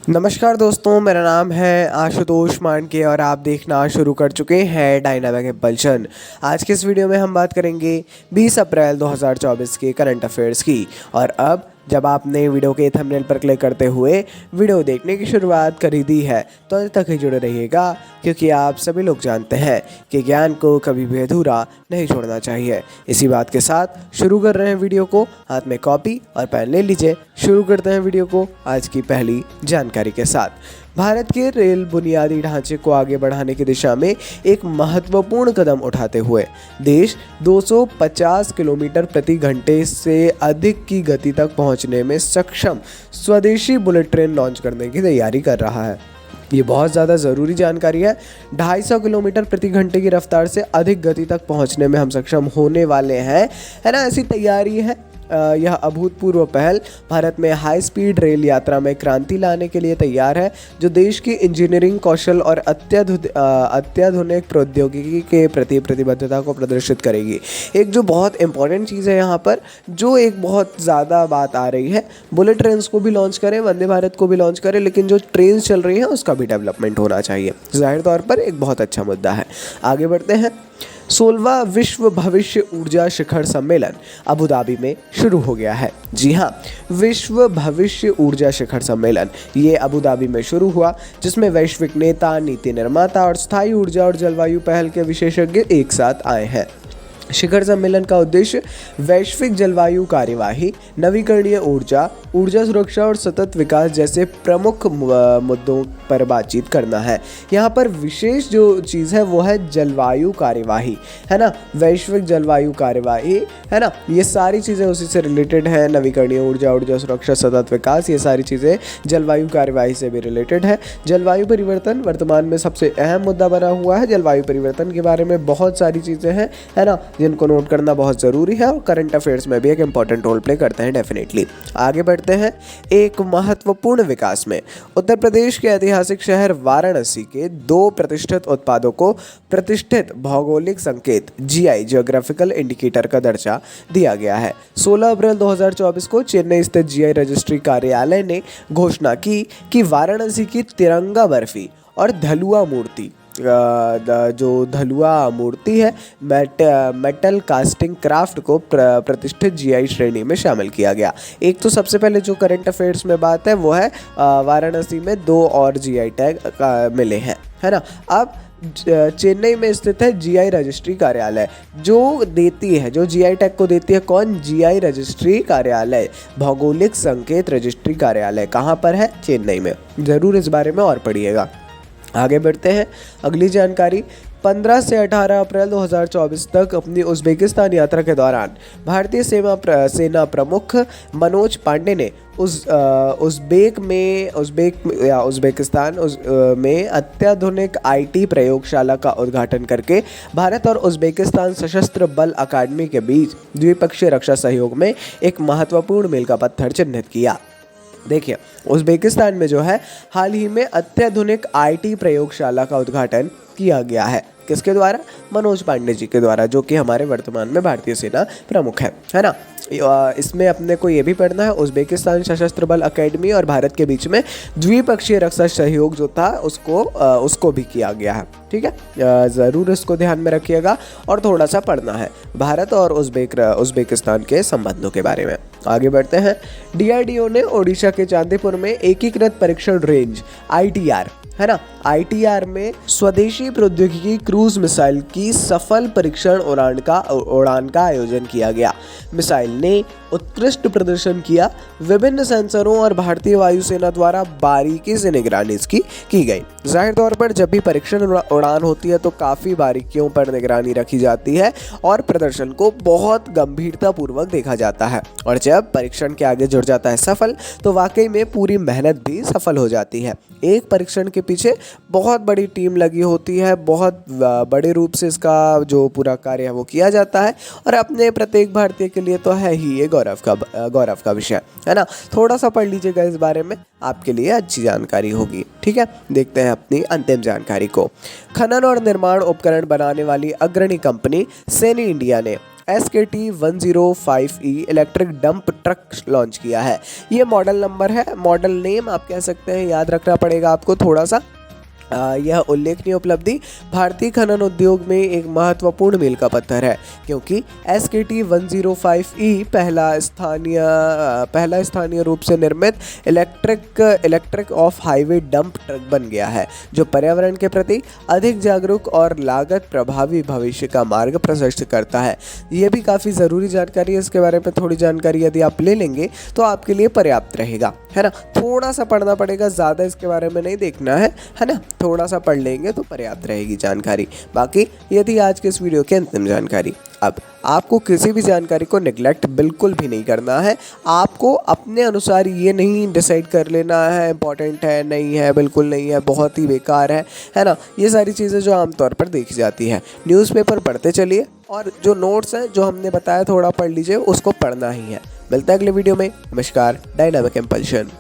नमस्कार दोस्तों, मेरा नाम है आशुतोष मानके और आप देखना शुरू कर चुके हैं डायनामिक इम्पल्शन। आज के इस वीडियो में हम बात करेंगे 20 अप्रैल 2024 के करंट अफेयर्स की। और अब जब आपने वीडियो के थंबनेल पर क्लिक करते हुए वीडियो देखने की शुरुआत कर ही दी है तो अंत तक ही जुड़े रहिएगा, क्योंकि आप सभी लोग जानते हैं कि ज्ञान को कभी भी अधूरा नहीं छोड़ना चाहिए। इसी बात के साथ शुरू कर रहे हैं वीडियो को। हाथ में कॉपी और पेन ले लीजिए। शुरू करते हैं वीडियो को आज की पहली जानकारी के साथ। भारत के रेल बुनियादी ढांचे को आगे बढ़ाने की दिशा में एक महत्वपूर्ण कदम उठाते हुए देश 250 किलोमीटर प्रति घंटे से अधिक की गति तक पहुंचने में सक्षम स्वदेशी बुलेट ट्रेन लॉन्च करने की तैयारी कर रहा है। ये बहुत ज़्यादा ज़रूरी जानकारी है। 250 किलोमीटर प्रति घंटे की रफ्तार से अधिक गति तक पहुंचने में हम सक्षम होने वाले हैं, है ना। ऐसी तैयारी है। यह अभूतपूर्व पहल भारत में हाई स्पीड रेल यात्रा में क्रांति लाने के लिए तैयार है, जो देश की इंजीनियरिंग कौशल और अत्याधुनिक प्रौद्योगिकी के प्रति प्रतिबद्धता को प्रदर्शित करेगी। एक जो बहुत इंपॉर्टेंट चीज़ है यहाँ पर, जो एक बहुत ज़्यादा बात आ रही है, बुलेट ट्रेन्स को भी लॉन्च करें, वंदे भारत को भी लॉन्च करें, लेकिन जो ट्रेन चल रही हैं उसका भी डेवलपमेंट होना चाहिए। जाहिर तौर पर एक बहुत अच्छा मुद्दा है। आगे बढ़ते हैं। 16वां विश्व भविष्य ऊर्जा शिखर सम्मेलन अबू धाबी में शुरू हो गया है। जी हाँ, विश्व भविष्य ऊर्जा शिखर सम्मेलन ये अबू धाबी में शुरू हुआ, जिसमें वैश्विक नेता, नीति निर्माता और स्थायी ऊर्जा और जलवायु पहल के विशेषज्ञ एक साथ आए हैं। शिखर सम्मेलन का उद्देश्य वैश्विक जलवायु कार्यवाही, नवीकरणीय ऊर्जा, ऊर्जा सुरक्षा और सतत विकास जैसे प्रमुख मुद्दों पर बातचीत करना है। यहाँ पर विशेष जो चीज़ है वो है जलवायु कार्यवाही, है ना। वैश्विक जलवायु कार्यवाही, है ना, ये सारी चीज़ें उसी से रिलेटेड है। नवीकरणीय ऊर्जा, ऊर्जा सुरक्षा, सतत विकास, ये सारी चीज़ें जलवायु कार्यवाही से भी रिलेटेड है। जलवायु परिवर्तन वर्तमान में सबसे अहम मुद्दा बना हुआ है। जलवायु परिवर्तन के बारे में बहुत सारी चीज़ें हैं, है ना, जिनको नोट करना बहुत ज़रूरी है और करंट अफेयर्स में भी एक इंपॉर्टेंट रोल प्ले करते हैं डेफिनेटली। आगे बढ़ते हैं। एक महत्वपूर्ण विकास में उत्तर प्रदेश के ऐतिहासिक शहर वाराणसी के 2 प्रतिष्ठित उत्पादों को प्रतिष्ठित भौगोलिक संकेत जीआई जियोग्राफिकल इंडिकेटर का दर्जा दिया गया है। 16 अप्रैल 2024 को चेन्नई स्थित जीआई रजिस्ट्री कार्यालय ने घोषणा की कि वाराणसी की तिरंगा बर्फी और धलुआ मूर्ति, जो धलुआ मूर्ति है, मेटल कास्टिंग क्राफ्ट को प्रतिष्ठित जीआई श्रेणी में शामिल किया गया। एक तो सबसे पहले जो करंट अफेयर्स में बात है वो है वाराणसी में 2 और जीआई टैग मिले हैं, है ना। अब चेन्नई में स्थित है जीआई रजिस्ट्री कार्यालय, जो देती है, जो जीआई टैग को देती है कौन? जीआई रजिस्ट्री कार्यालय, भौगोलिक संकेत रजिस्ट्री कार्यालय। कहाँ पर है? चेन्नई में। ज़रूर इस बारे में और पढ़िएगा। आगे बढ़ते हैं। अगली जानकारी। 15 से 18 अप्रैल 2024 तक अपनी उज़्बेकिस्तान यात्रा के दौरान भारतीय सेना प्रमुख मनोज पांडे ने उज़्बेकिस्तान में अत्याधुनिक आईटी प्रयोगशाला का उद्घाटन करके भारत और उज़्बेकिस्तान सशस्त्र बल अकादमी के बीच द्विपक्षीय रक्षा सहयोग में एक महत्वपूर्ण मील का पत्थर चिन्हित किया। देखिए, उज़्बेकिस्तान में जो है हाल ही में अत्याधुनिक आईटी प्रयोगशाला का उद्घाटन किया गया है। किसके द्वारा? मनोज पांडे जी के द्वारा, जो कि हमारे वर्तमान में भारतीय सेना प्रमुख है ना। इसमें अपने को ये भी पढ़ना है, उज़्बेकिस्तान सशस्त्र बल अकेडमी और भारत के बीच में द्विपक्षीय रक्षा सहयोग जो था उसको भी किया गया है। ठीक है, ज़रूर इसको ध्यान में रखिएगा और थोड़ा सा पढ़ना है भारत और उज़्बेकिस्तान के संबंधों के बारे में। आगे बढ़ते हैं। डीआरडीओ ने ओडिशा के चांदीपुर में एकीकृत परीक्षण रेंज ITR, है ना, ITR में स्वदेशी प्रौद्योगिकी क्रूज मिसाइल की सफल परीक्षण उड़ान का आयोजन किया गया। मिसाइल ने उत्कृष्ट प्रदर्शन किया। विभिन्न सेंसरों और भारतीय वायुसेना द्वारा बारीकी से निगरानी इसकी की गई। जाहिर तौर पर जब भी परीक्षण उड़ान होती है तो काफ़ी बारीकियों पर निगरानी रखी जाती है और प्रदर्शन को बहुत गंभीरतापूर्वक देखा जाता है। और जब परीक्षण के आगे जुड़ जाता है सफल, तो वाकई में पूरी मेहनत भी सफल हो जाती है। एक परीक्षण के पीछे बहुत बड़ी टीम लगी होती है, बहुत बड़े रूप से इसका जो पूरा कार्य है वो किया जाता है और अपने प्रत्येक भारतीय के लिए तो है ही ये गौरव का विषय, है ना। थोड़ा सा पढ़ लीजिएगा इस बारे में, आपके लिए अच्छी जानकारी होगी। ठीक है, देखते हैं अपनी अंतिम जानकारी को। खनन और निर्माण उपकरण बनाने वाली अग्रणी कंपनी सैनी इंडिया ने SKT 105E electric dump truck launch किया है। ये मॉडल नंबर है, मॉडल नेम आप कह सकते हैं, याद रखना पड़ेगा आपको थोड़ा सा। यह उल्लेखनीय उपलब्धि भारतीय खनन उद्योग में एक महत्वपूर्ण मील का पत्थर है, क्योंकि SKT 105E पहला स्थानीय रूप से निर्मित electric of highway dump truck बन गया है, जो पर्यावरण के प्रति अधिक जागरूक और लागत प्रभावी भविष्य का मार्ग प्रशस्त करता है। ये भी काफ़ी ज़रूरी जानकारी है, इसके बारे में थोड़ी जानकारी यदि आप ले लेंगे तो आपके लिए पर्याप्त रहेगा, है ना। थोड़ा सा पढ़ना पड़ेगा, ज़्यादा इसके बारे में नहीं देखना है ना। थोड़ा सा पढ़ लेंगे तो पर्याप्त रहेगी जानकारी। बाकी यदि आज के इस वीडियो की अंतिम जानकारी, अब आपको किसी भी जानकारी को नेग्लेक्ट बिल्कुल भी नहीं करना है। आपको अपने अनुसार ये नहीं डिसाइड कर लेना है इंपॉर्टेंट है, नहीं है, बिल्कुल नहीं है, बहुत ही बेकार है ना। ये सारी चीज़ें जो आमतौर पर देखी जाती है। न्यूज़पेपर पढ़ते चलिए और जो नोट्स हैं जो हमने बताया थोड़ा पढ़ लीजिए, उसको पढ़ना ही है। मिलता है अगले वीडियो में। नमस्कार। Dynamic impulsion.